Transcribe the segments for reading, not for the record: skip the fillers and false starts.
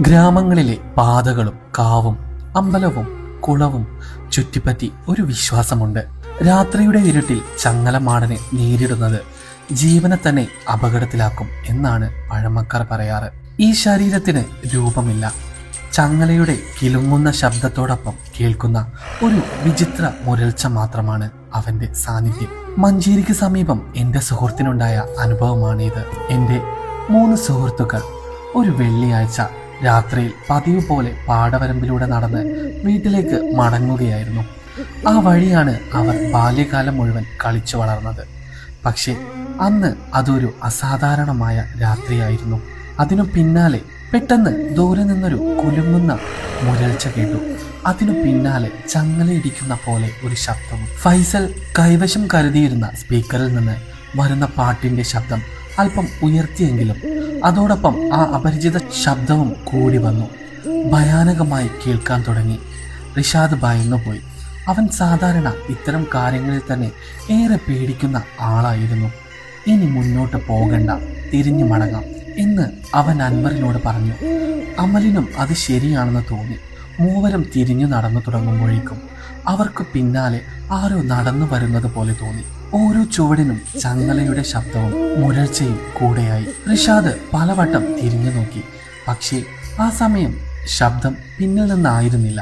ഗ്രാമങ്ങളിലെ പാതകളും കാവും അമ്പലവും കുളവും ചുറ്റിപ്പറ്റി ഒരു വിശ്വാസമുണ്ട്. രാത്രിയുടെ ഇരുട്ടിൽ ചങ്ങലമാടനെ നേരിടുന്നത് ജീവനെ തന്നെ അപകടത്തിലാക്കും എന്നാണ് പഴമക്കാർ പറയാറ്. ഈ ശരീരത്തിന് രൂപമില്ല. ചങ്ങലയുടെ കിലുങ്ങുന്ന ശബ്ദത്തോടൊപ്പം കേൾക്കുന്ന ഒരു വിചിത്ര മുരൾച്ച മാത്രമാണ് അവന്റെ സാന്നിധ്യം. മഞ്ചേരിക്ക് സമീപം എന്റെ സുഹൃത്തിനുണ്ടായ അനുഭവമാണിത്. എന്റെ 3 സുഹൃത്തുക്കൾ ഒരു വെള്ളിയാഴ്ച രാത്രിയിൽ പതിവ് പോലെ പാടവരമ്പിലൂടെ നടന്ന് വീട്ടിലേക്ക് മടങ്ങുകയായിരുന്നു. ആ വഴിയാണ് അവർ ബാല്യകാലം മുഴുവൻ കളിച്ചു വളർന്നത്. പക്ഷെ അന്ന് അതൊരു അസാധാരണമായ രാത്രിയായിരുന്നു. അതിനു പിന്നാലെ പെട്ടെന്ന് ദൂരെ നിന്നൊരു കുലുങ്ങുന്ന മുരൾച്ച കേട്ടു. അതിനു പിന്നാലെ ചങ്ങലയിടിക്കുന്ന പോലെ ഒരു ശബ്ദവും. ഫൈസൽ കൈവശം കരുതിയിരുന്ന സ്പീക്കറിൽ നിന്ന് വരുന്ന പാട്ടിന്റെ ശബ്ദം അല്പം ഉയർത്തിയെങ്കിലും അതോടൊപ്പം ആ അപരിചിത ശബ്ദവും കൂടി വന്നു. ഭയാനകമായി കേൾക്കാൻ തുടങ്ങി. റിഷാദ് ഭയന്നുപോയി. അവൻ സാധാരണ ഇത്തരം കാര്യങ്ങളിൽ തന്നെ ഏറെ പേടിക്കുന്ന ആളായിരുന്നു. ഇനി മുന്നോട്ട് പോകണ്ട, തിരിഞ്ഞു മടങ്ങാം എന്ന് അവൻ അൻവറിനോട് പറഞ്ഞു. അമലിനും അത് ശരിയാണെന്ന് തോന്നി. മൂവരും തിരിഞ്ഞു നടന്നു തുടങ്ങുമ്പോഴേക്കും അവർക്ക് പിന്നാലെ ആരോ നടന്നു വരുന്നത് പോലെ തോന്നി. ഓരോ ചുവടിനും ചങ്ങലയുടെ ശബ്ദവും മുരൾച്ചയും കൂടെയായി. റിഷാദ് പലവട്ടം തിരിഞ്ഞു നോക്കി. പക്ഷേ ആ സമയം ശബ്ദം പിന്നിൽ നിന്നായിരുന്നില്ല,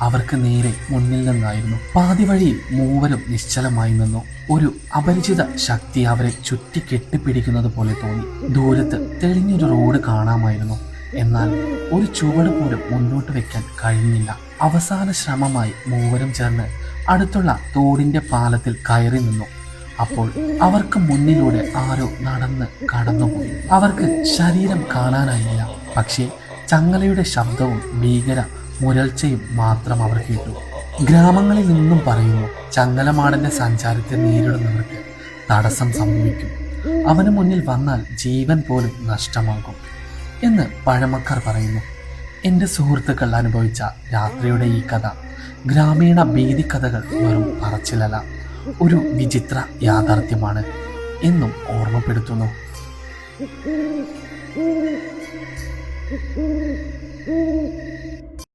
അവർക്ക് നേരെ മുന്നിൽ നിന്നായിരുന്നു. പാതി വഴിയിൽ മൂവരും നിശ്ചലമായി നിന്നു. ഒരു അപരിചിത ശക്തി അവരെ ചുറ്റി കെട്ടിപ്പിടിക്കുന്നത് പോലെ തോന്നി. ദൂരത്ത് തെളിഞ്ഞൊരു റോഡ് കാണാമായിരുന്നു. എന്നാൽ ഒരു ചുവട് പോലും മുന്നോട്ട് വെക്കാൻ കഴിഞ്ഞില്ല. അവസാന ശ്രമമായി മൂവരും ചേർന്ന് അടുത്തുള്ള തോടിന്റെ പാലത്തിൽ കയറി നിന്നു. അപ്പോൾ അവർക്ക് മുന്നിലൂടെ ആരോ നടന്ന് കടന്നുപോയി. അവർക്ക് ശരീരം കാണാനായില്ല. പക്ഷേ ചങ്ങലയുടെ ശബ്ദവും ഭീകര മുരൾച്ചയും മാത്രം അവർ കേട്ടു. ഗ്രാമങ്ങളിൽ നിന്നും പറയുന്നു, ചങ്ങലമാടന്റെ സഞ്ചാരത്തെ നേരിടുന്നവർക്ക് തടസ്സം സംഭവിക്കും. അവന് മുന്നിൽ വന്നാൽ ജീവൻ പോലും നഷ്ടമാകും എന്ന് പഴമക്കാർ പറയുന്നു. എൻ്റെ സുഹൃത്തുക്കൾ അനുഭവിച്ച രാത്രിയുടെ ഈ കഥ ഗ്രാമീണ ഭീതിക്കഥകൾ വെറും പറച്ചിലല്ല, ഒരു വിചിത്ര യാഥാർത്ഥ്യമാണ് എന്നും ഓർമ്മപ്പെടുത്തുന്നു. Mm-hmm.